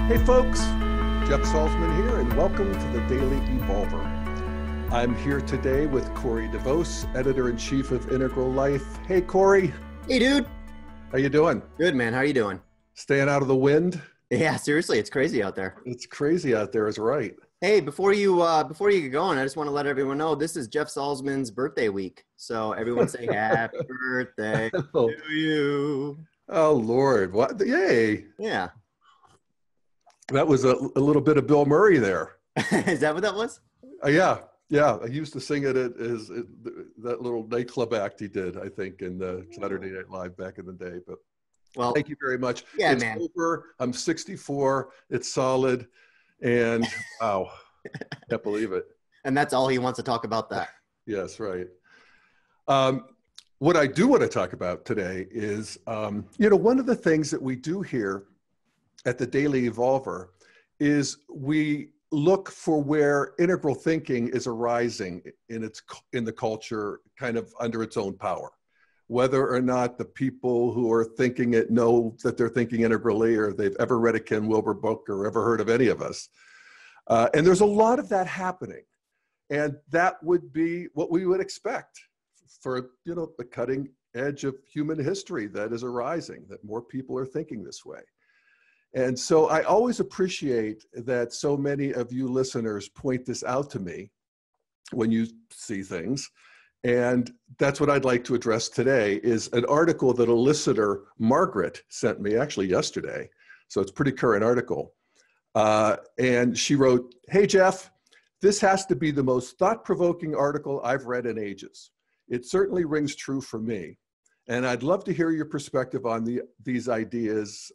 Hey folks, Jeff Salzman here, and welcome to the Daily Evolver. I'm here today with Corey DeVos, Editor-in-Chief of Integral Life. Hey Corey. Hey dude. How you doing? Good man, how are you doing? Staying out of the wind? Yeah, seriously, it's crazy out there. It's crazy out there is right. Hey, before you get going, I just want to let everyone know this is Jeff Salzman's birthday week. So everyone say happy birthday to you. Oh Lord, what? Yay. Yeah. That was a little bit of Bill Murray there. Is that what that was? Yeah. I used to sing it as that little nightclub act he did, I think, in the Saturday Night Live back in the day. But well, thank you very much. Yeah, it's man. Over. I'm 64. It's solid. And wow, can't believe it. And that's all he wants to talk about that. Yes, right. What I do want to talk about today is, one of the things that we do here at the Daily Evolver is we look for where integral thinking is arising in the culture, kind of under its own power. Whether or not the people who are thinking it know that they're thinking integrally, or they've ever read a Ken Wilber book or ever heard of any of us. And there's a lot of that happening. And that would be what we would expect for, the cutting edge of human history that is arising, that more people are thinking this way. And so I always appreciate that so many of you listeners point this out to me when you see things. And that's what I'd like to address today, is an article that a listener, Margaret, sent me actually yesterday. So it's a pretty current article. And she wrote, "Hey, Jeff, this has to be the most thought-provoking article I've read in ages. It certainly rings true for me. And I'd love to hear your perspective on these ideas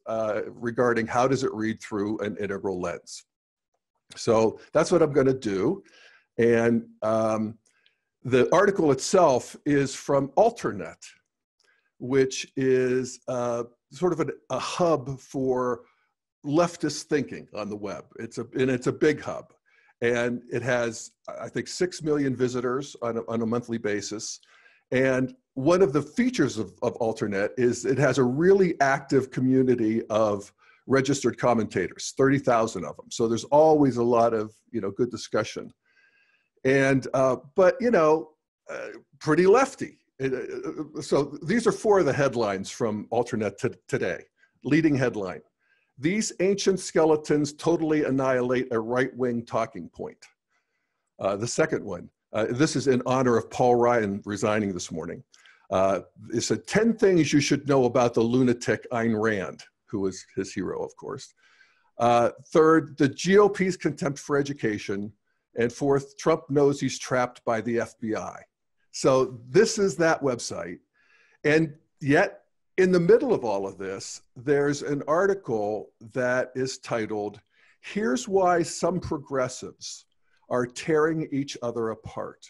regarding how does it read through an integral lens." So that's what I'm going to do. And the article itself is from Alternet, which is sort of a hub for leftist thinking on the web. It's a big hub. And it has, I think, 6 million visitors on a monthly basis. And one of the features of Alternet is it has a really active community of registered commentators, 30,000 of them. So there's always a lot of, good discussion. And, but, pretty lefty. So these are 4 of the headlines from Alternet today. Leading headline: "These ancient skeletons totally annihilate a right-wing talking point." The second one, this is in honor of Paul Ryan resigning this morning. It said 10 things you should know about the lunatic Ayn Rand, who was his hero, of course. Third, the GOP's contempt for education. And fourth, Trump knows he's trapped by the FBI. So this is that website. And yet, in the middle of all of this, there's an article that is titled, "Here's Why Some Progressives Are Tearing Each Other Apart."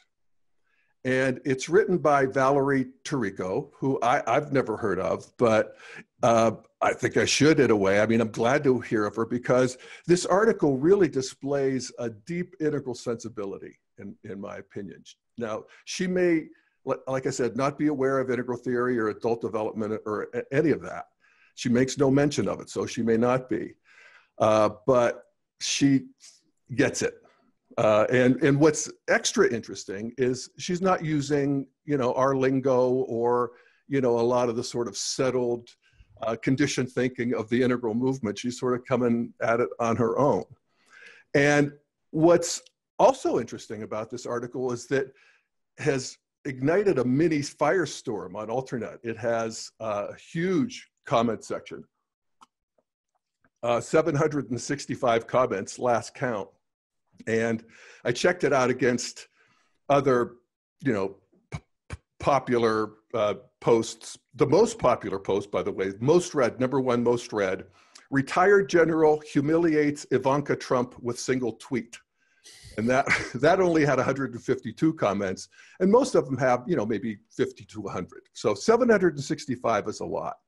And it's written by Valerie Tarico, who I've never heard of, but I think I should in a way. I mean, I'm glad to hear of her because this article really displays a deep integral sensibility, in my opinion. Now, she may, like I said, not be aware of integral theory or adult development or any of that. She makes no mention of it, so she may not be. But she gets it. And what's extra interesting is she's not using, our lingo or, a lot of the sort of settled conditioned thinking of the integral movement. She's sort of coming at it on her own. And what's also interesting about this article is that has ignited a mini firestorm on Alternet. It has a huge comment section, 765 comments last count. And I checked it out against other, popular posts. The most popular post, by the way, most read, #1 most read: "Retired general humiliates Ivanka Trump with single tweet." And that only had 152 comments. And most of them have, maybe 50 to 100. So 765 is a lot.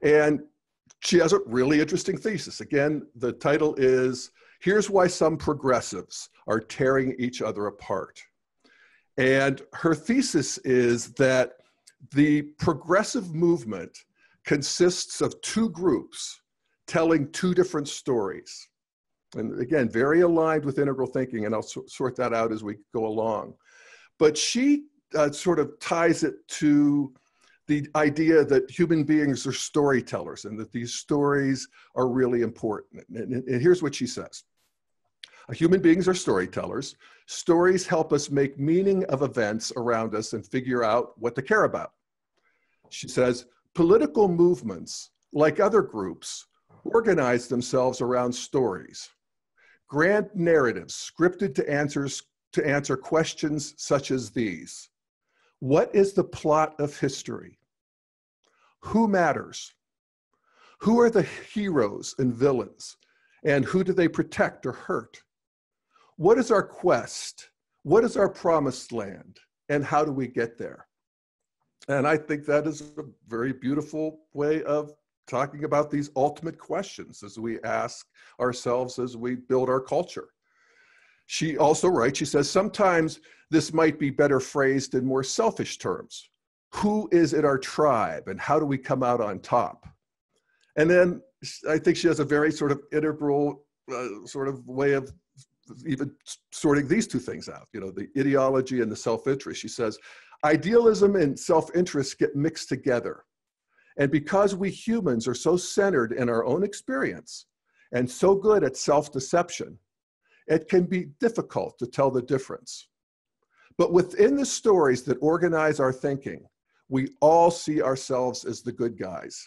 And she has a really interesting thesis. Again, the title is, "Here's Why Some Progressives Are Tearing Each Other Apart." And her thesis is that the progressive movement consists of 2 groups telling two different stories. And again, very aligned with integral thinking, and I'll sort that out as we go along. But she sort of ties it to the idea that human beings are storytellers and that these stories are really important. And here's what she says. Human beings are storytellers. Stories help us make meaning of events around us and figure out what to care about. She says, political movements, like other groups, organize themselves around stories. Grand narratives scripted to answer questions such as these. What is the plot of history? Who matters? Who are the heroes and villains? And who do they protect or hurt? What is our quest? What is our promised land? And how do we get there? And I think that is a very beautiful way of talking about these ultimate questions as we ask ourselves as we build our culture. She also writes, she says, sometimes this might be better phrased in more selfish terms. Who is in our tribe and how do we come out on top? And then I think she has a very sort of integral sort of way of even sorting these two things out, you know, the ideology and the self-interest. She says, idealism and self-interest get mixed together. And because we humans are so centered in our own experience and so good at self-deception, it can be difficult to tell the difference. But within the stories that organize our thinking, we all see ourselves as the good guys,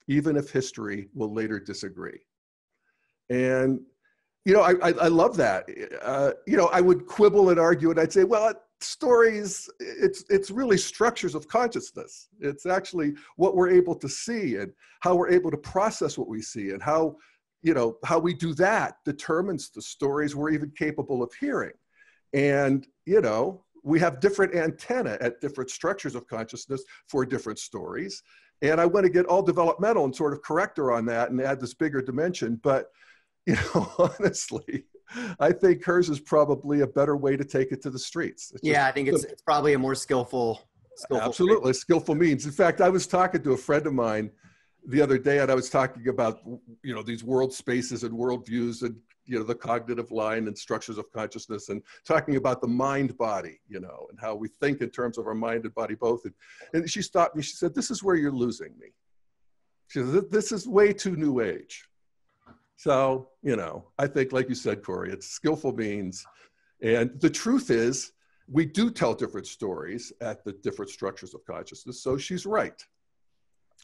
even if history will later disagree. And, you know, I love that. You know, I would quibble and argue and I'd say, well, stories, it's really structures of consciousness. It's actually what we're able to see and how we're able to process what we see, and how, you know, how we do that determines the stories we're even capable of hearing. And, you know, we have different antennae at different structures of consciousness for different stories. And I want to get all developmental and sort of correct her on that and add this bigger dimension. But, you know, honestly, I think hers is probably a better way to take it to the streets. Yeah, I think it's probably a more skillful absolutely way. Skillful means. In fact, I was talking to a friend of mine the other day, and I was talking about, you know, these world spaces and worldviews and, you know, the cognitive line and structures of consciousness, and talking about the mind body, you know, and how we think in terms of our mind and body both. And she stopped me. She said, this is where you're losing me. She said, this is way too new age. So, you know, I think, like you said, Corey, it's skillful means. And the truth is, we do tell different stories at the different structures of consciousness. So she's right.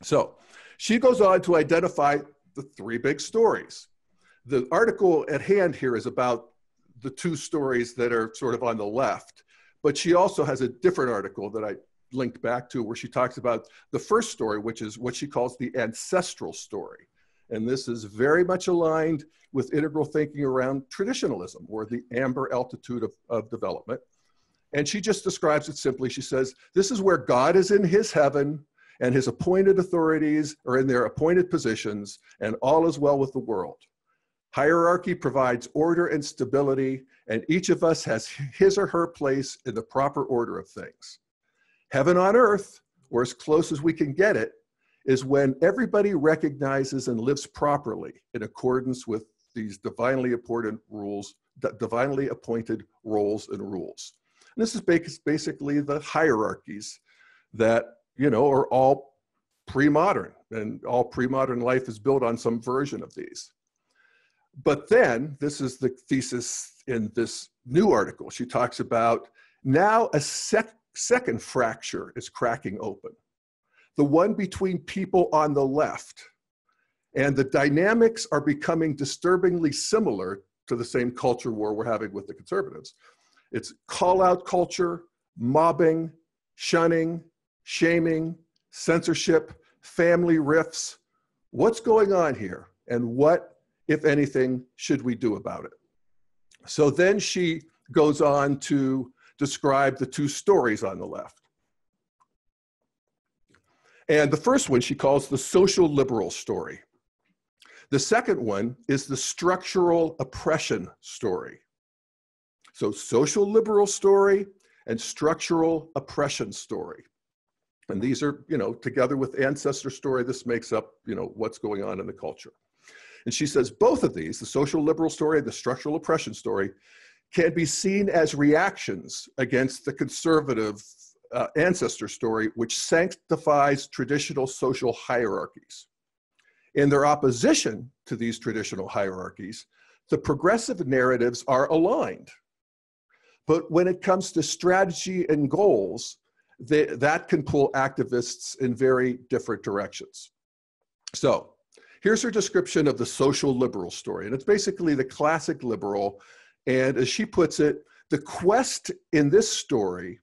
So she goes on to identify the three big stories. The article at hand here is about the two stories that are sort of on the left, but she also has a different article that I linked back to where she talks about the first story, which is what she calls the ancestral story. And this is very much aligned with integral thinking around traditionalism, or the amber altitude of development. And she just describes it simply. She says, this is where God is in his heaven and his appointed authorities are in their appointed positions, and all is well with the world. Hierarchy provides order and stability, and each of us has his or her place in the proper order of things. Heaven on earth, or as close as we can get it, is when everybody recognizes and lives properly in accordance with these divinely appointed roles and rules. And this is basically the hierarchies that, you know, are all pre-modern, and all pre-modern life is built on some version of these. But then, this is the thesis in this new article. She talks about now a second fracture is cracking open. The one between people on the left. And the dynamics are becoming disturbingly similar to the same culture war we're having with the conservatives. It's call-out culture, mobbing, shunning, shaming, censorship, family rifts. What's going on here? And what, if anything, should we do about it? So then she goes on to describe the two stories on the left. And the first one she calls the social liberal story. The second one is the structural oppression story. So social liberal story and structural oppression story. And these are, you know, together with ancestor story, this makes up, you know, what's going on in the culture. And she says both of these, the social liberal story and the structural oppression story, can be seen as reactions against the conservative ancestor story, which sanctifies traditional social hierarchies. In their opposition to these traditional hierarchies, the progressive narratives are aligned. But when it comes to strategy and goals, that can pull activists in very different directions. So here's her description of the social liberal story. And it's basically the classic liberal. And as she puts it, the quest in this story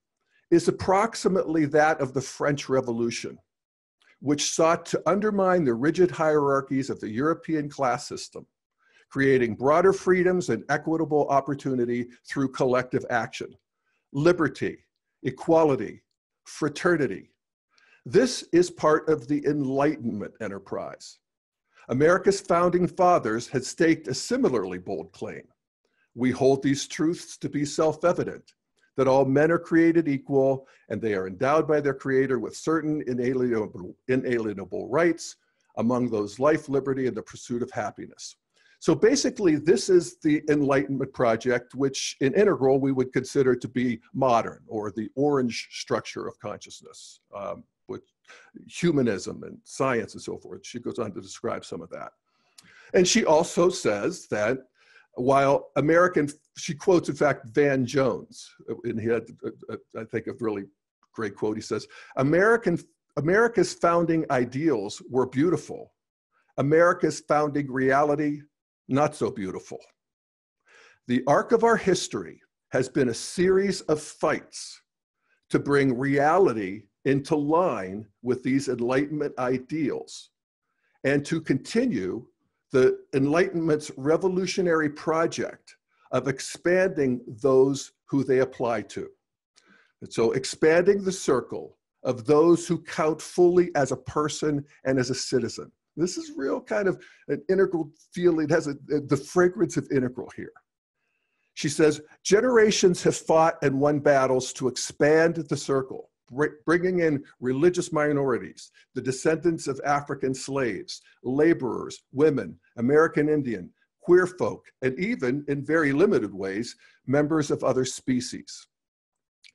is approximately that of the French Revolution, which sought to undermine the rigid hierarchies of the European class system, creating broader freedoms and equitable opportunity through collective action, liberty, equality, fraternity. This is part of the Enlightenment enterprise. America's founding fathers had staked a similarly bold claim. We hold these truths to be self-evident, that all men are created equal and they are endowed by their creator with certain inalienable rights, among those life, liberty, and the pursuit of happiness. So basically, this is the Enlightenment project, which in integral we would consider to be modern, or the orange structure of consciousness, with humanism and science and so forth. She goes on to describe some of that. And she also says that while she quotes, in fact, Van Jones, and he had, I think, a really great quote. He says, America's founding ideals were beautiful. America's founding reality, not so beautiful. The arc of our history has been a series of fights to bring reality into line with these Enlightenment ideals and to continue the Enlightenment's revolutionary project of expanding those who they apply to. And so expanding the circle of those who count fully as a person and as a citizen. This is real kind of an integral feeling. It has the fragrance of integral here. She says, generations have fought and won battles to expand the circle, bringing in religious minorities, the descendants of African slaves, laborers, women, American Indian, queer folk, and even, in very limited ways, members of other species.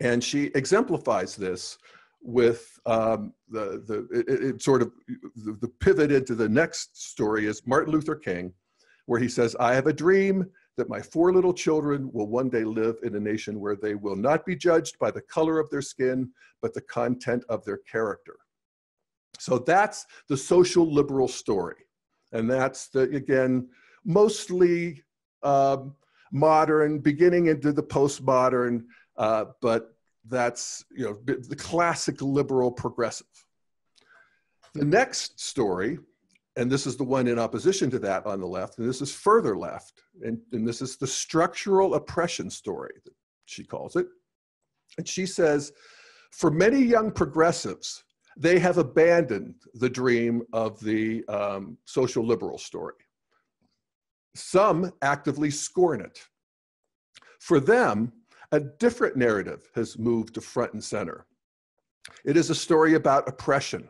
And she exemplifies this with the pivot into the next story is Martin Luther King, where he says, I have a dream that my 4 little children will one day live in a nation where they will not be judged by the color of their skin, but the content of their character. So that's the social liberal story. And that's, again, mostly modern, beginning into the postmodern, but that's, the classic liberal progressive. The next story, and this is the one in opposition to that on the left, and this is further left, and this is the structural oppression story, that she calls it. And she says, for many young progressives, they have abandoned the dream of the social liberal story. Some actively scorn it. For them, a different narrative has moved to front and center. It is a story about oppression,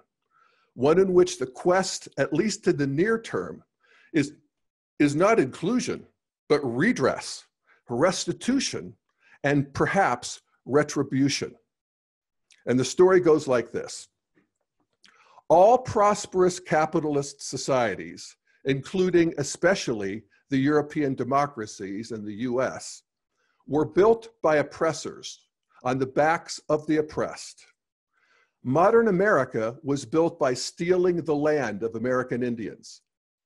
one in which the quest, at least in the near term, is not inclusion, but redress, restitution, and perhaps retribution. And the story goes like this. All prosperous capitalist societies, including especially the European democracies and the US, were built by oppressors on the backs of the oppressed. Modern America was built by stealing the land of American Indians,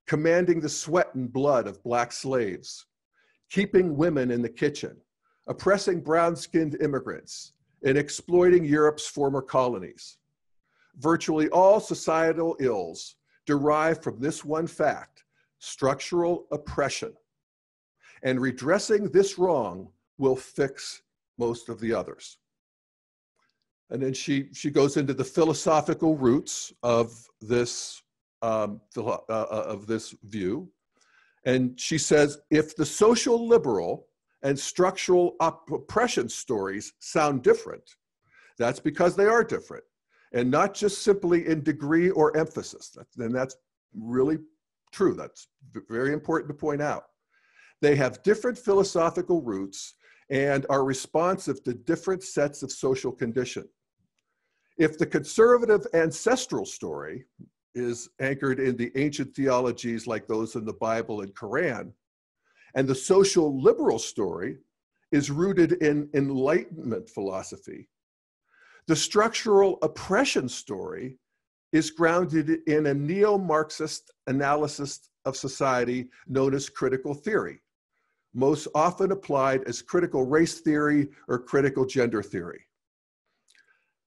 commanding the sweat and blood of Black slaves, keeping women in the kitchen, oppressing brown-skinned immigrants, and exploiting Europe's former colonies. Virtually all societal ills derive from this one fact, structural oppression. And redressing this wrong will fix most of the others. And then she goes into the philosophical roots of this view. And she says, if the social liberal and structural oppression stories sound different, that's because they are different. And not just simply in degree or emphasis. And that's really true. That's very important to point out. They have different philosophical roots and are responsive to different sets of social condition. If the conservative ancestral story is anchored in the ancient theologies like those in the Bible and Quran, and the social liberal story is rooted in Enlightenment philosophy, the structural oppression story is grounded in a neo-Marxist analysis of society known as critical theory, most often applied as critical race theory or critical gender theory.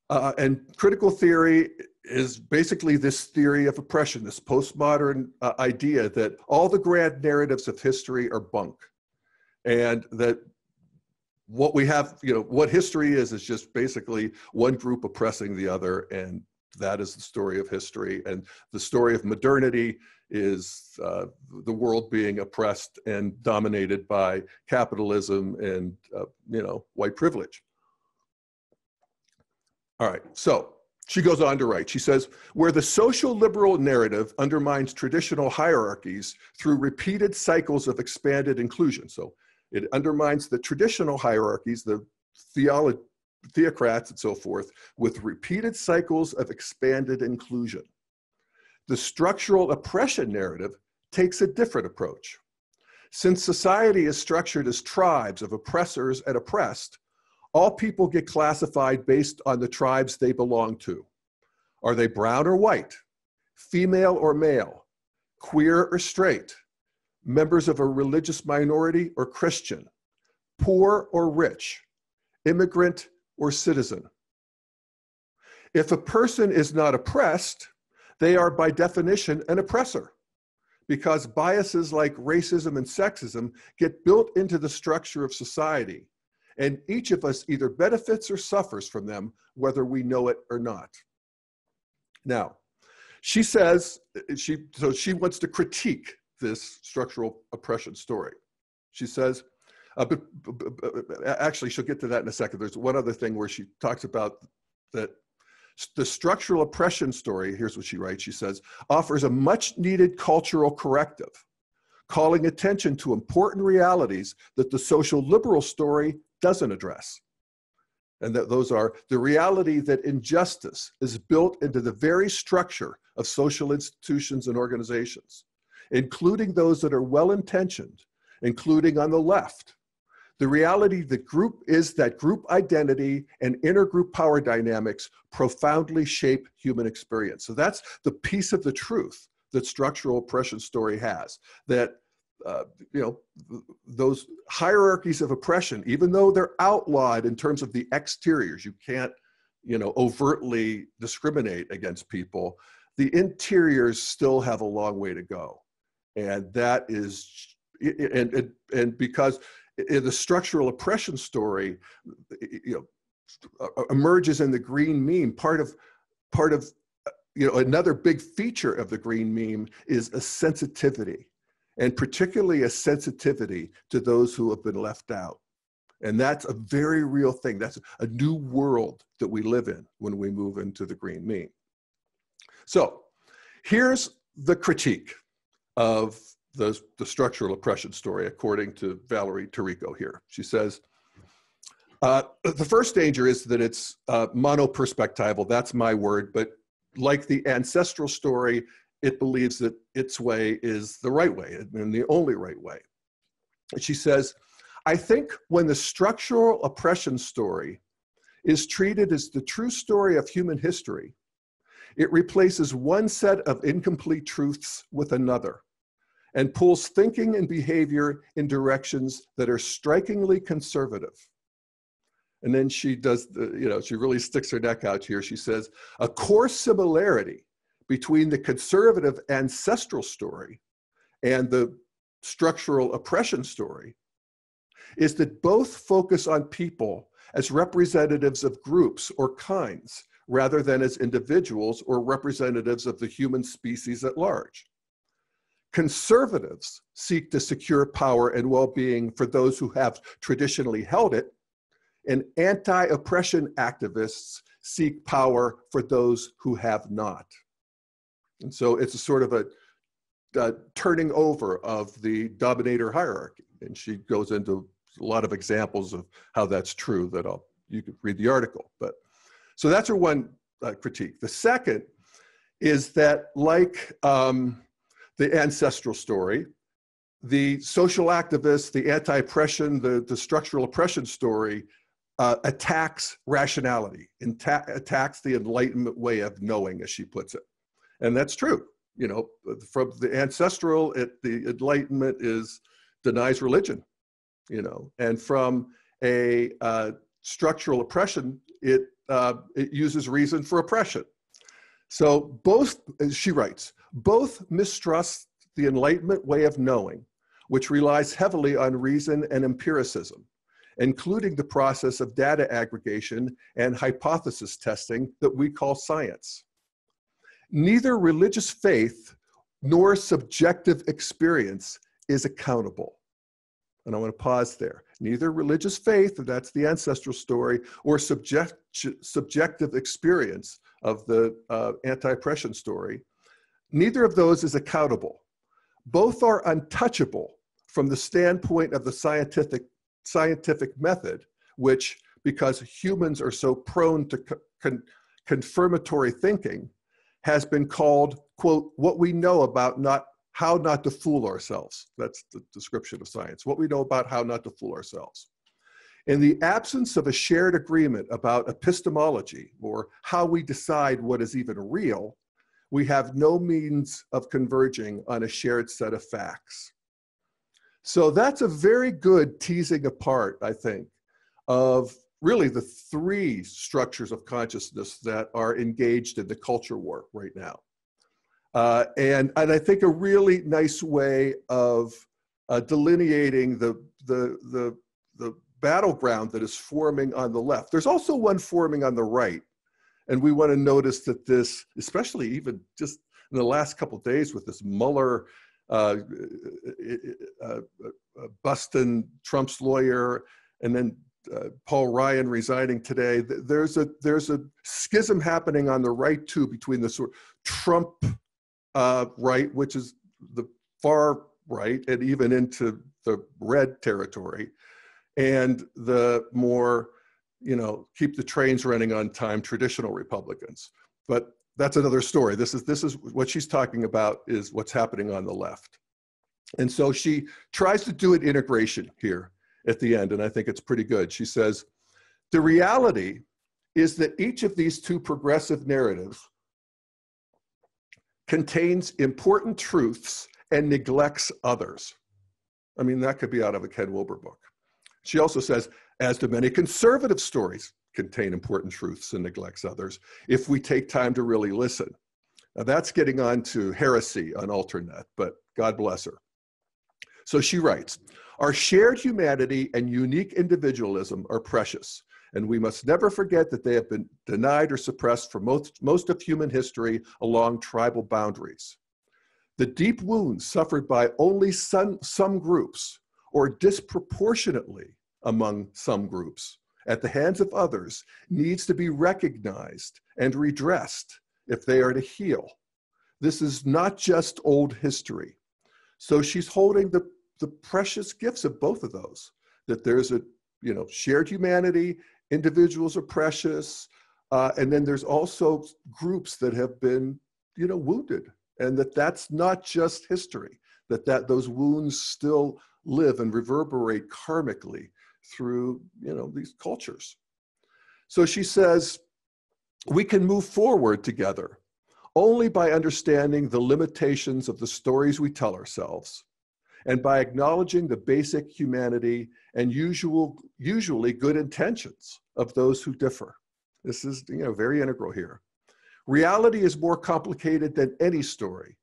And critical theory is basically this theory of oppression, this postmodern idea that all the grand narratives of history are bunk, and that what we have, what history is just basically one group oppressing the other, and that is the story of history. And the story of modernity is the world being oppressed and dominated by capitalism and white privilege. All right, so she goes on to write, she says, where the social liberal narrative undermines traditional hierarchies through repeated cycles of expanded inclusion. So it undermines the traditional hierarchies, the theocrats and so forth, with repeated cycles of expanded inclusion. The structural oppression narrative takes a different approach. Since society is structured as tribes of oppressors and oppressed, all people get classified based on the tribes they belong to. Are they brown or white, female or male, queer or straight, members of a religious minority or Christian, poor or rich, immigrant or citizen? If a person is not oppressed, they are by definition an oppressor, because biases like racism and sexism get built into the structure of society, and each of us either benefits or suffers from them, whether we know it or not. Now, she says, so she wants to critique this structural oppression story. She says, actually, she'll get to that in a second. There's one other thing where she talks about that the structural oppression story, here's what she writes, she says, offers a much needed cultural corrective, calling attention to important realities that the social liberal story doesn't address. And that those are the reality that injustice is built into the very structure of social institutions and organizations, including those that are well-intentioned, including on the left. The reality that group identity and intergroup power dynamics profoundly shape human experience. So that's the piece of the truth that structural oppression story has, that those hierarchies of oppression, even though they're outlawed in terms of the exteriors, you can't, overtly discriminate against people, the interiors still have a long way to go. And that is, and because in the structural oppression story, emerges in the green meme, part of another big feature of the green meme is a sensitivity, and particularly a sensitivity to those who have been left out. And that's a very real thing. That's a new world that we live in when we move into the green meme. So here's the critique of the structural oppression story, according to Valerie Tarico here. She says, the first danger is that it's monoperspectival. That's my word, but like the ancestral story, it believes that its way is the right way and the only right way. And she says, I think when the structural oppression story is treated as the true story of human history, it replaces one set of incomplete truths with another and pulls thinking and behavior in directions that are strikingly conservative. And then she does, she really sticks her neck out here. She says, a core similarity between the conservative ancestral story and the structural oppression story is that both focus on people as representatives of groups or kinds, rather than as individuals or representatives of the human species at large. Conservatives seek to secure power and well-being for those who have traditionally held it, and anti-oppression activists seek power for those who have not. And so it's a sort of a turning over of the dominator hierarchy. And she goes into a lot of examples of how that's true that you could read the article. But so that's her one critique. The second is that, like the ancestral story, the social activist, the anti-oppression, the structural oppression story attacks rationality, attacks the Enlightenment way of knowing, as she puts it. And that's true. You know, from the ancestral, the Enlightenment denies religion, you know, and from a structural oppression, it uses reason for oppression. So both, as she writes, both mistrust the Enlightenment way of knowing, which relies heavily on reason and empiricism, including the process of data aggregation and hypothesis testing that we call science. Neither religious faith nor subjective experience is accountable. And I want to pause there. Neither religious faith, and that's the ancestral story, or subjective experience of the anti-oppression story, neither of those is accountable. Both are untouchable from the standpoint of the scientific method, which, because humans are so prone to confirmatory thinking, has been called, quote, what we know about how not to fool ourselves. That's the description of science, what we know about how not to fool ourselves. In the absence of a shared agreement about epistemology, or how we decide what is even real, we have no means of converging on a shared set of facts. So that's a very good teasing apart, I think, of really the three structures of consciousness that are engaged in the culture war right now. And I think a really nice way of delineating the battleground that is forming on the left. There's also one forming on the right. And we want to notice that this, especially even just in the last couple of days with this Mueller busting Trump's lawyer, and then Paul Ryan resigning today, there's a schism happening on the right too, between the sort of Trump right, which is the far right, and even into the red territory, and the more, you know, keep the trains running on time traditional Republicans. But that's another story. This is what she's talking about, is what's happening on the left. And so she tries to do an integration here at the end, and I think it's pretty good. She says, the reality is that each of these two progressive narratives contains important truths and neglects others. I mean, that could be out of a Ken Wilber book. She also says, as do many conservative stories contain important truths and neglects others, if we take time to really listen. Now that's getting on to heresy on Alternet, but God bless her. So she writes, our shared humanity and unique individualism are precious, and we must never forget that they have been denied or suppressed for most of human history along tribal boundaries. The deep wounds suffered by only some groups, or disproportionately among some groups, at the hands of others, needs to be recognized and redressed if they are to heal. This is not just old history. So she's holding the precious gifts of both of those, that there's a, you know, shared humanity, individuals are precious, and then there's also groups that have been, you know, wounded, and that's not just history, that those wounds still live and reverberate karmically through, you know, these cultures. So she says, we can move forward together only by understanding the limitations of the stories we tell ourselves, and by acknowledging the basic humanity and usually good intentions of those who differ. This is, you know, very integral here. Reality is more complicated than any story,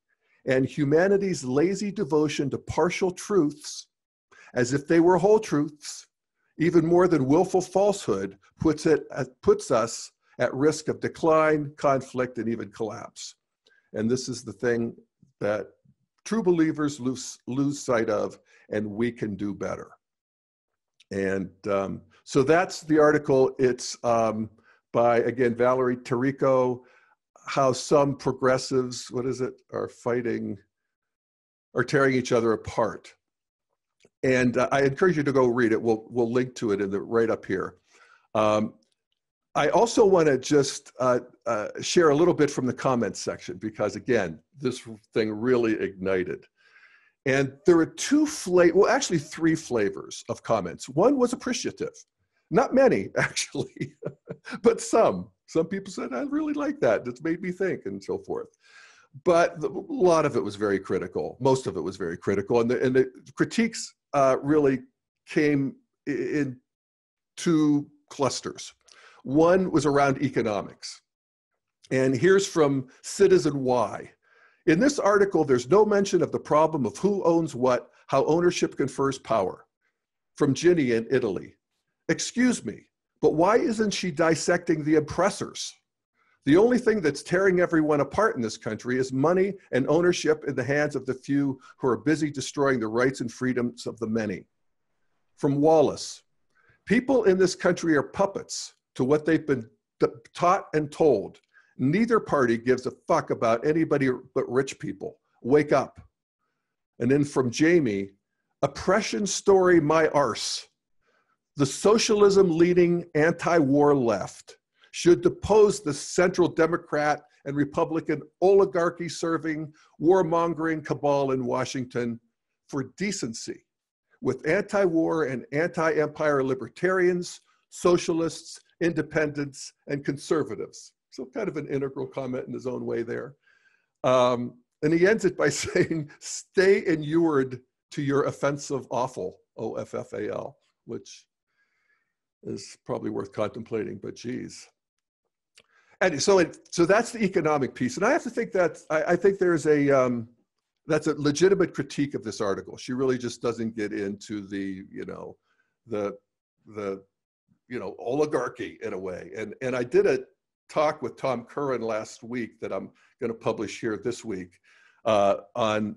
and humanity's lazy devotion to partial truths, as if they were whole truths, even more than willful falsehood, puts us at risk of decline, conflict, and even collapse. And this is the thing that true believers lose sight of, and we can do better. And so that's the article. It's by, again, Valerie Tarico, how some progressives, what is it, are fighting are tearing each other apart. And I encourage you to go read it. We'll link to it in the right up here. I also want to just share a little bit from the comments section, because again, this thing really ignited. And there were actually three flavors of comments. One was appreciative. Not many, actually, but some. Some people said, I really like that. It's made me think, and so forth. But a lot of it was very critical. Most of it was very critical. And the critiques really came in two clusters. One was around economics. And here's from Citizen Y. In this article, there's no mention of the problem of who owns what, how ownership confers power. From Ginny in Italy. Excuse me, but why isn't she dissecting the oppressors? The only thing that's tearing everyone apart in this country is money and ownership in the hands of the few who are busy destroying the rights and freedoms of the many. From Wallace, people in this country are puppets to what they've been taught and told. Neither party gives a fuck about anybody but rich people. Wake up. And then from Jamie, oppression story my arse. The socialism-leading anti-war left should depose the central Democrat and Republican oligarchy-serving, warmongering cabal in Washington for decency, with anti-war and anti-empire libertarians, socialists, independents, and conservatives. So kind of an integral comment in his own way there. And he ends it by saying, stay inured to your offensive offal, O-F-F-A-L, which is probably worth contemplating, but geez. And so that's the economic piece. And I have to think that, I think there's that's a legitimate critique of this article. She really just doesn't get into the oligarchy in a way. And I did a talk with Tom Curran last week that I'm going to publish here this week on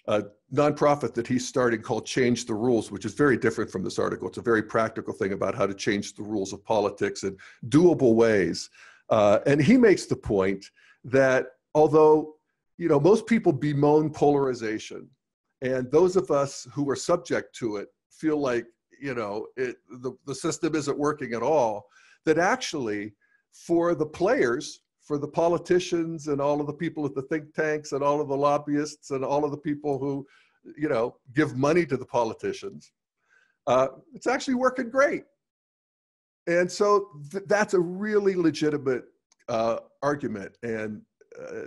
a nonprofit that he's starting called Change the Rules, which is very different from this article. It's a very practical thing about how to change the rules of politics in doable ways. And he makes the point that although, most people bemoan polarization, and those of us who are subject to it feel like, the system isn't working at all, that actually for the players, for the politicians and all of the people at the think tanks and all of the lobbyists and all of the people who, give money to the politicians, it's actually working great. And so that's a really legitimate argument. And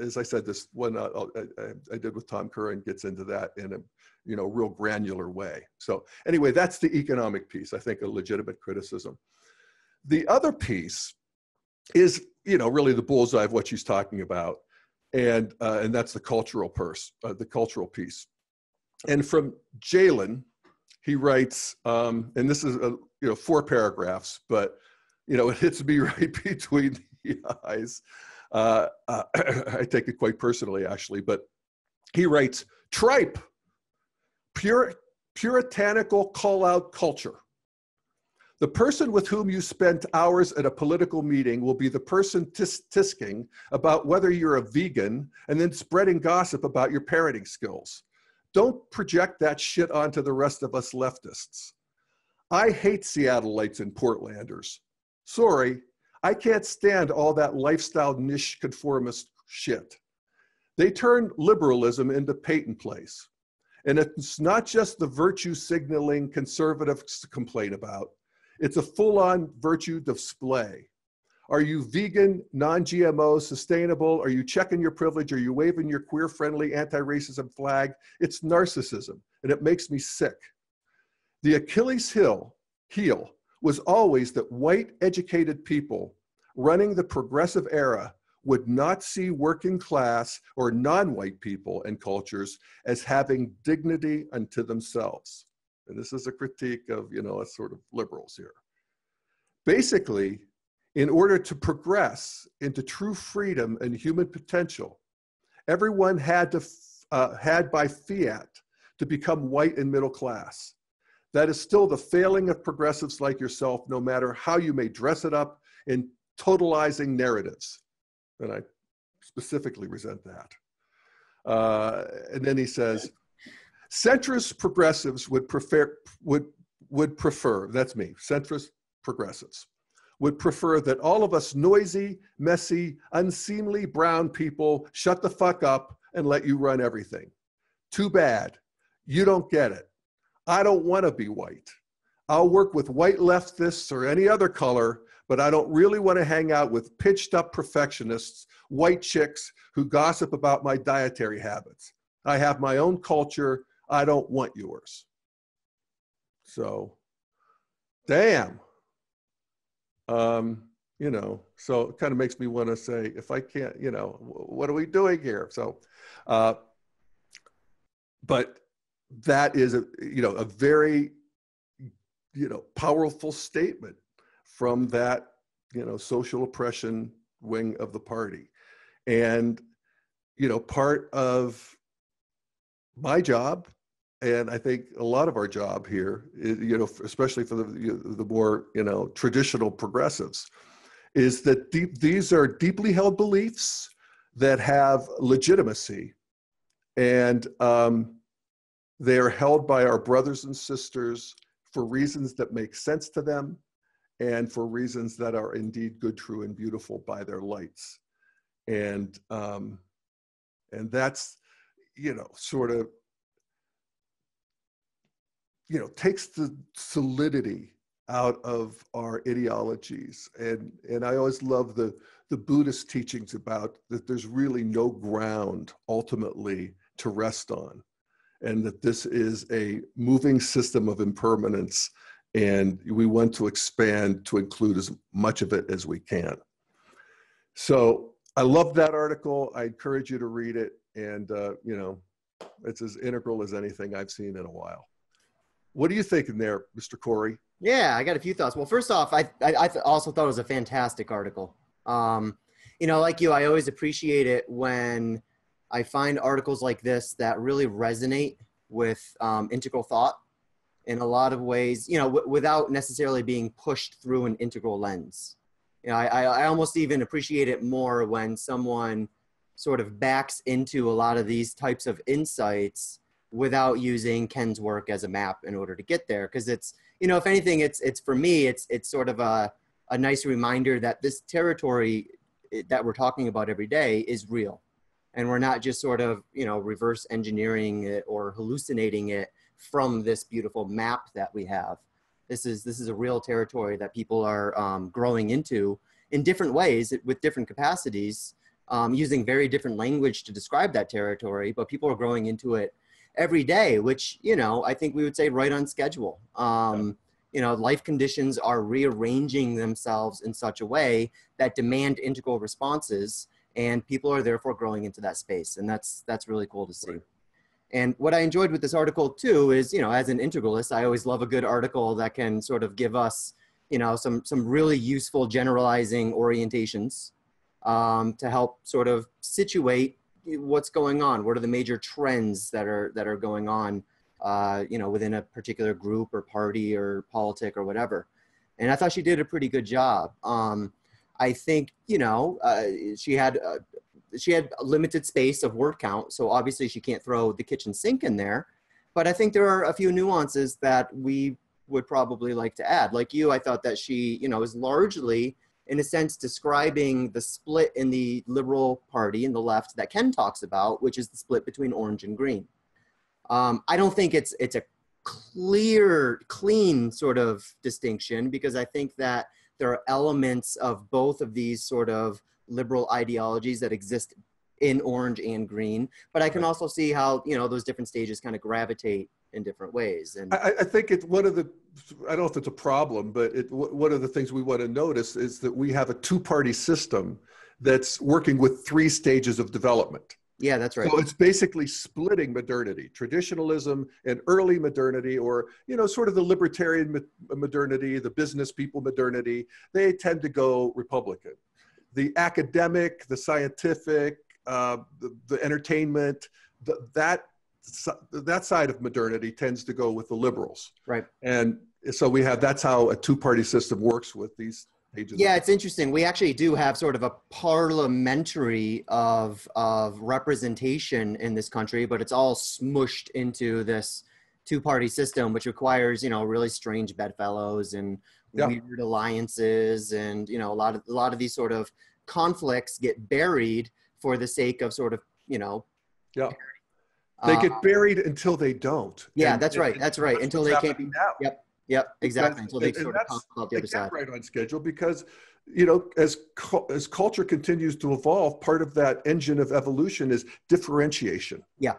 as I said, this one I did with Tom Curran gets into that in a real granular way. So anyway, that's the economic piece, I think a legitimate criticism. The other piece is, really the bullseye of what she's talking about. And that's the cultural piece. And from Jalen, he writes, and this is, 4 paragraphs, but, it hits me right between the eyes. I take it quite personally, actually, but he writes, tripe, puritanical call-out culture. The person with whom you spent hours at a political meeting will be the person tisking about whether you're a vegan and then spreading gossip about your parenting skills. Don't project that shit onto the rest of us leftists. I hate Seattleites and Portlanders. Sorry, I can't stand all that lifestyle niche conformist shit. They turn liberalism into Peyton Place. And it's not just the virtue signaling conservatives complain about. It's a full-on virtue display. Are you vegan, non-GMO, sustainable? Are you checking your privilege? Are you waving your queer-friendly anti-racism flag? It's narcissism, and it makes me sick. The Achilles heel was always that white, educated people running the progressive era would not see working class or non-white people and cultures as having dignity unto themselves. And this is a critique of, us sort of liberals here. Basically, in order to progress into true freedom and human potential, everyone had by fiat to become white and middle class. That is still the failing of progressives like yourself, no matter how you may dress it up in totalizing narratives. And I specifically resent that. And then he says, centrist progressives would prefer, that's me, centrist progressives, would prefer that all of us noisy, messy, unseemly brown people shut the fuck up and let you run everything. Too bad. You don't get it. I don't want to be white. I'll work with white leftists or any other color, but I don't really want to hang out with pitched up perfectionists, white chicks who gossip about my dietary habits. I have my own culture. I don't want yours. So, damn. You know, so it kind of makes me want to say, if I can't, you know, what are we doing here? So, but that is a, you know, a very, you know, powerful statement from that, you know, social oppression wing of the party. And, you know, part of my job, and I think a lot of our job here, is, you know, especially for the more, you know, traditional progressives, is that these are deeply held beliefs that have legitimacy, and they are held by our brothers and sisters for reasons that make sense to them, and for reasons that are indeed good, true, and beautiful by their lights. And that's, you know, sort of, you know, takes the solidity out of our ideologies. And I always love the Buddhist teachings about that there's really no ground ultimately to rest on, and that this is a moving system of impermanence, and we want to expand to include as much of it as we can. So I love that article. I encourage you to read it. And, you know, it's as integral as anything I've seen in a while. What do you think in there, Mr. Corey? Yeah, I got a few thoughts. Well, first off, I also thought it was a fantastic article. You know, like you, I always appreciate it when I find articles like this that really resonate with integral thought in a lot of ways, you know, without necessarily being pushed through an integral lens. You know, I almost even appreciate it more when someone sort of backs into a lot of these types of insights without using Ken's work as a map in order to get there. Because it's, you know, if anything, it's for me, it's sort of a nice reminder that this territory that we're talking about every day is real. And we're not just sort of, you know, reverse engineering it or hallucinating it from this beautiful map that we have. This is a real territory that people are growing into in different ways with different capacities, using very different language to describe that territory, but people are growing into it every day, which, you know, I think we would say right on schedule. You know, life conditions are rearranging themselves in such a way that demand integral responses, and people are therefore growing into that space. And that's really cool to see. Right. And what I enjoyed with this article too is, you know, as an integralist, I always love a good article that can sort of give us, you know, some really useful generalizing orientations to help sort of situate what's going on. What are the major trends that are going on, you know, within a particular group or party or politic or whatever. And I thought she did a pretty good job. I think, you know, she had a limited space of word count, so obviously she can't throw the kitchen sink in there. But I think there are a few nuances that we would probably like to add. Like you, I thought that she, you know, is largely, in a sense, describing the split in the Liberal Party and the left that Ken talks about, which is the split between orange and green. I don't think it's a clean sort of distinction, because I think that there are elements of both of these sort of liberal ideologies that exist in orange and green, but I can also see how, you know, those different stages kind of gravitate in different ways. And I think it's one of the, I don't know if it's a problem, but one of the things we want to notice is that we have a two-party system that's working with three stages of development. Yeah, that's right. So it's basically splitting modernity, traditionalism and early modernity, or, you know, sort of the libertarian modernity, the business people modernity. They tend to go Republican. The academic, the scientific, the entertainment, that side of modernity tends to go with the liberals. Right. And so we have, that's how a two-party system works with these pages. Yeah, it's interesting. We actually do have sort of a parliamentary of representation in this country, but it's all smushed into this two-party system, which requires, you know, really strange bedfellows and Yeah. weird alliances, and, you know, a lot of these sort of conflicts get buried for the sake of sort of, you know. Yeah. They Uh, get buried until they don't. yeah, And, that's right. and That's right. that's Until what's they can't be. happening now. Yep. Yep. Exactly. Until they And sort of come that's, out the other again, side. right on schedule, because, you know, as culture continues to evolve, part of that engine of evolution is differentiation. Yeah.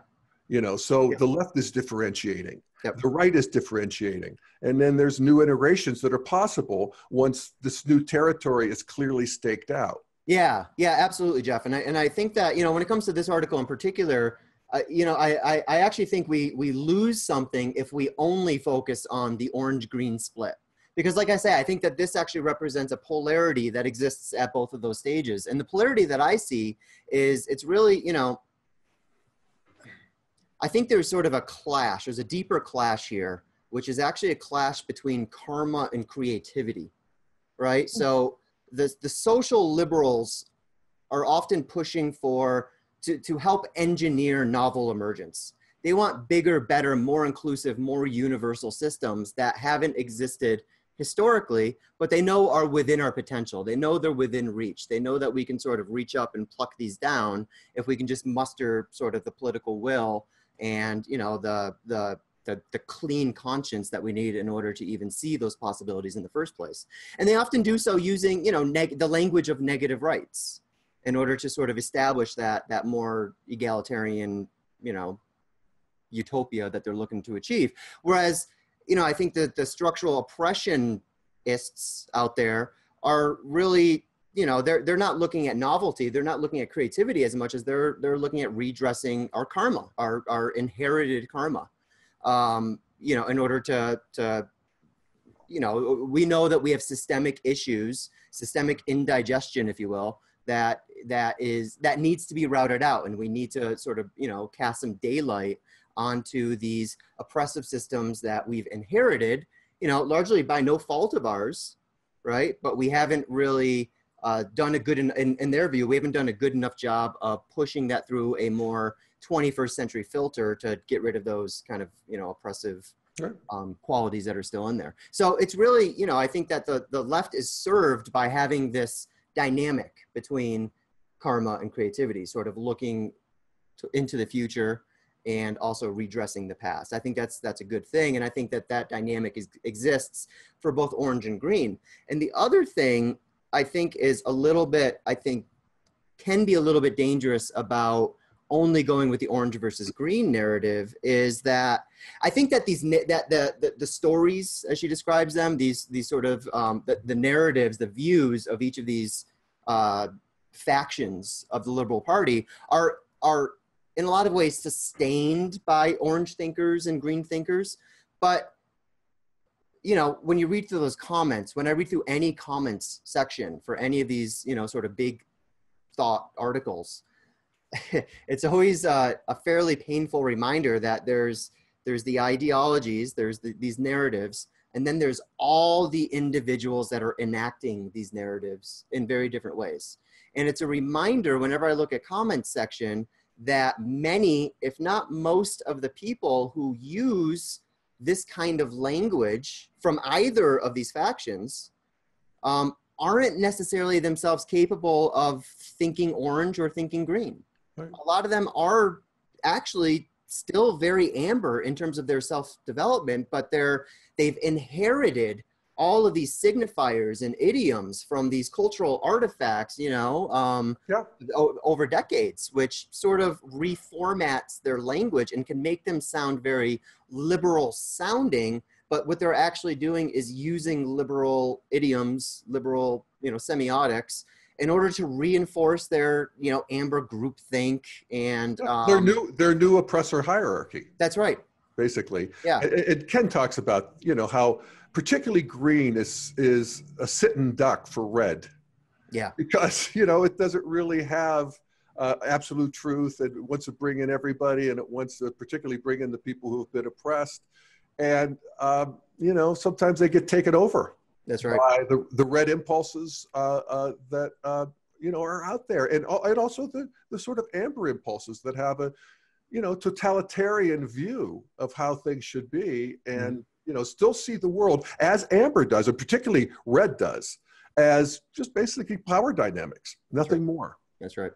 You know, so Yep. the left is differentiating, Yep. the right is differentiating, and then there's new integrations that are possible once this new territory is clearly staked out. Yeah, yeah, absolutely, Jeff. And I think that, you know, when it comes to this article in particular, you know, I actually think we lose something if we only focus on the orange-green split. Because like I say, I think that this actually represents a polarity that exists at both of those stages. And the polarity that I see is, it's really, you know, I think there's sort of a clash. There's a deeper clash here, which is actually a clash between karma and creativity, right? So the social liberals are often pushing for to help engineer novel emergence. They want bigger, better, more inclusive, more universal systems that haven't existed historically, but they know are within our potential. They know they're within reach. They know that we can sort of reach up and pluck these down if we can just muster sort of the political will and, you know, the clean conscience that we need in order to even see those possibilities in the first place. And they often do so using, you know, the language of negative rights in order to sort of establish that more egalitarian, you know, utopia that they're looking to achieve. Whereas, you know, I think that the structural oppressionists out there are really, you know, they're not looking at novelty, they're not looking at creativity as much as they're looking at redressing our karma, our inherited karma. You know, in order to, you know, we know that we have systemic issues, systemic indigestion, if you will, that needs to be routed out, and we need to sort of, you know, cast some daylight onto these oppressive systems that we've inherited, you know, largely by no fault of ours, right? But we haven't really done a good, in their view, we haven't done a good enough job of pushing that through a more 21st century filter to get rid of those kind of, you know, oppressive qualities that are still in there. So it's really, you know, I think that the left is served by having this dynamic between karma and creativity, sort of looking into the future and also redressing the past. I think that's a good thing. And I think that dynamic exists for both orange and green. And the other thing I think is a little bit, I think can be a little bit dangerous about only going with the orange versus green narrative is that I think that the stories, as she describes them, these sort of the narratives, the views of each of these factions of the Liberal Party are in a lot of ways sustained by orange thinkers and green thinkers. But, you know, when you read through those comments, when I read through any comments section for any of these, you know, sort of big thought articles, it's always a fairly painful reminder that there's the ideologies, there's these narratives, and then there's all the individuals that are enacting these narratives in very different ways. And it's a reminder whenever I look at comments section that many, if not most of the people who use this kind of language from either of these factions aren't necessarily themselves capable of thinking orange or thinking green. Right. A lot of them are actually still very amber in terms of their self-development, but they've inherited all of these signifiers and idioms from these cultural artifacts, you know, over decades, which sort of reformats their language and can make them sound very liberal sounding. But what they're actually doing is using liberal idioms, liberal, you know, semiotics in order to reinforce their, you know, amber groupthink and their new oppressor hierarchy. That's right. Basically, yeah. And Ken talks about, you know, how particularly green is a sitting duck for red. Yeah. Because, you know, it doesn't really have absolute truth. It wants to bring in everybody, and it wants to particularly bring in the people who have been oppressed. And, you know, sometimes they get taken over. That's right. by the red impulses that are out there, and also the sort of amber impulses that have a totalitarian view of how things should be, and still see the world as amber does, and particularly red does, as just basically power dynamics, nothing more. That's right.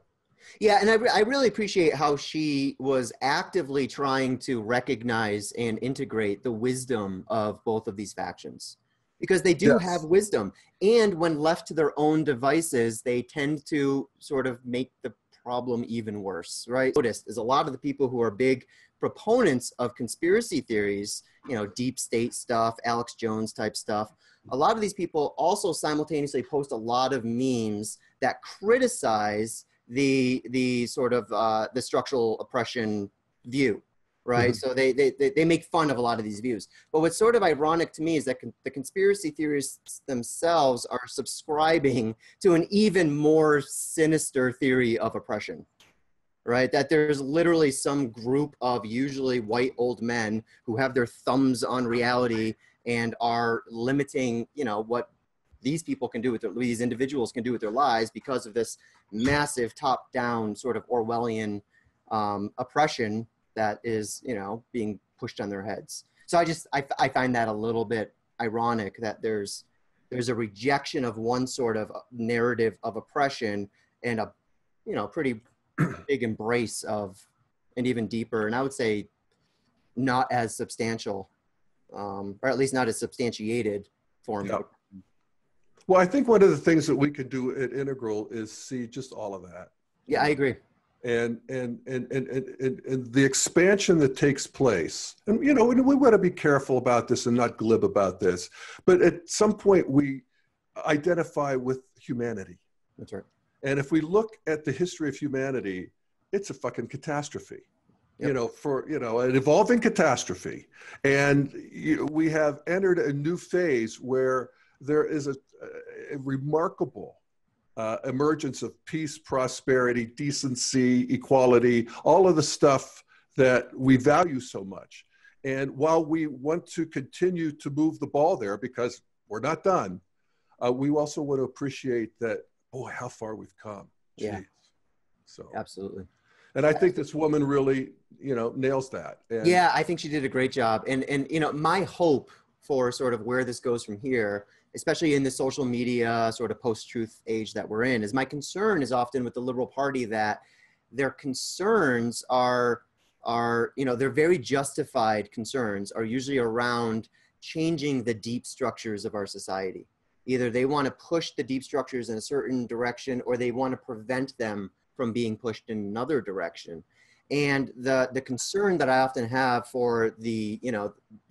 Yeah, and I really appreciate how she was actively trying to recognize and integrate the wisdom of both of these factions, because they do have wisdom. And when left to their own devices, they tend to sort of make the problem even worse, right? Notice is a lot of the people who are big proponents of conspiracy theories, deep state stuff, Alex Jones type stuff, a lot of these people also simultaneously post a lot of memes that criticize the sort of the structural oppression view, right? So they make fun of a lot of these views. But what's sort of ironic to me is that the conspiracy theorists themselves are subscribing to an even more sinister theory of oppression, right? That there's literally some group of usually white old men who have their thumbs on reality and are limiting, what these people can do with these individuals can do with their lives because of this massive top-down sort of Orwellian oppression that is, being pushed on their heads. So I find that a little bit ironic that there's a rejection of one sort of narrative of oppression and a, pretty big embrace of an even deeper, and I would say not as substantial, or at least not as substantiated form. Yep. Well, I think one of the things that we could do at Integral is see just all of that. Yeah, I agree. And the expansion that takes place, and we want to be careful about this and not glib about this, but at some point we identify with humanity. That's right. And if we look at the history of humanity, it's a fucking catastrophe. Yep. An evolving catastrophe. And we have entered a new phase where there is a remarkable emergence of peace, prosperity, decency, equality, all of the stuff that we value so much. And while we want to continue to move the ball there, because we're not done, we also want to appreciate that, boy, how far we've come. Jeez. Yeah. So absolutely. And I think this woman really, nails that. And yeah, I think she did a great job. And my hope for sort of where this goes from here, especially in the social media sort of post-truth age that we're in, is my concern is often with the Liberal Party that their concerns are they're very justified concerns, are usually around changing the deep structures of our society. Either they want to push the deep structures in a certain direction, or they want to prevent them from being pushed in another direction. And the concern that I often have for the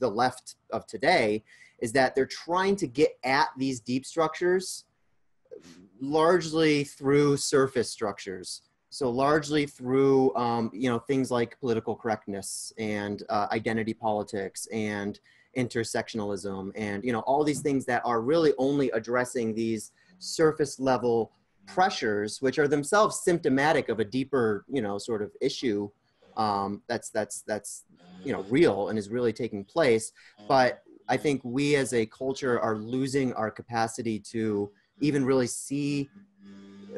left of today is that they're trying to get at these deep structures largely through surface structures. So largely through, things like political correctness and identity politics and intersectionalism and, all these things that are really only addressing these surface level pressures, which are themselves symptomatic of a deeper, sort of issue that's real and is really taking place. But I think we as a culture are losing our capacity to even really see,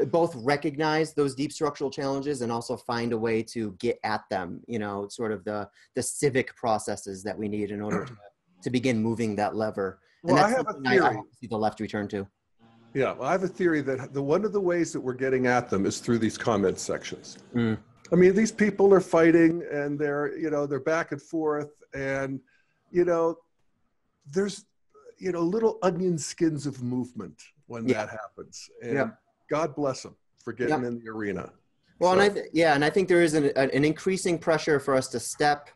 both recognize those deep structural challenges and also find a way to get at them, sort of the civic processes that we need in order to begin moving that lever. Well, and that's I have a something theory. I see the left return to. Yeah, well, I have a theory that one of the ways that we're getting at them is through these comment sections. Mm. I mean, these people are fighting and they're back and forth, and, there's, little onion skins of movement when that happens. And God bless them for getting in the arena. Well, so. And I think there is an increasing pressure for us to step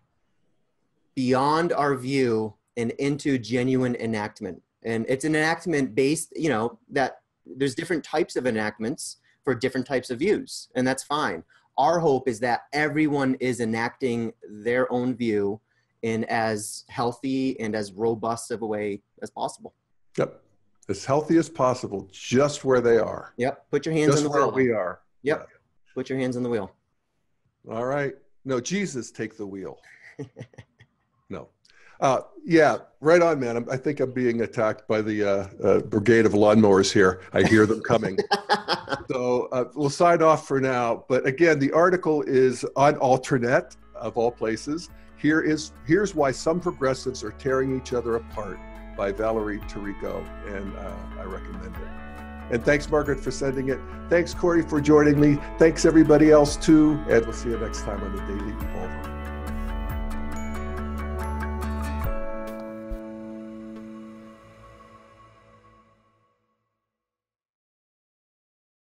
beyond our view and into genuine enactment. And it's an enactment based, that there's different types of enactments for different types of views, and that's fine. Our hope is that everyone is enacting their own view in as healthy and as robust of a way as possible. Yep. As healthy as possible, just where they are. Yep. Put your hands on the wheel. Just where we are. Yep. Yeah. Put your hands on the wheel. All right. No, Jesus, take the wheel. No. Yeah, right on, man. I think I'm being attacked by the brigade of lawnmowers here. I hear them coming. So we'll sign off for now. But again, the article is on Alternet, of all places. Here's why some progressives are tearing each other apart, by Valerie Tarico, and I recommend it. And thanks, Margaret, for sending it. Thanks, Corey, for joining me. Thanks, everybody else, too. And we'll see you next time on the Daily Evolver.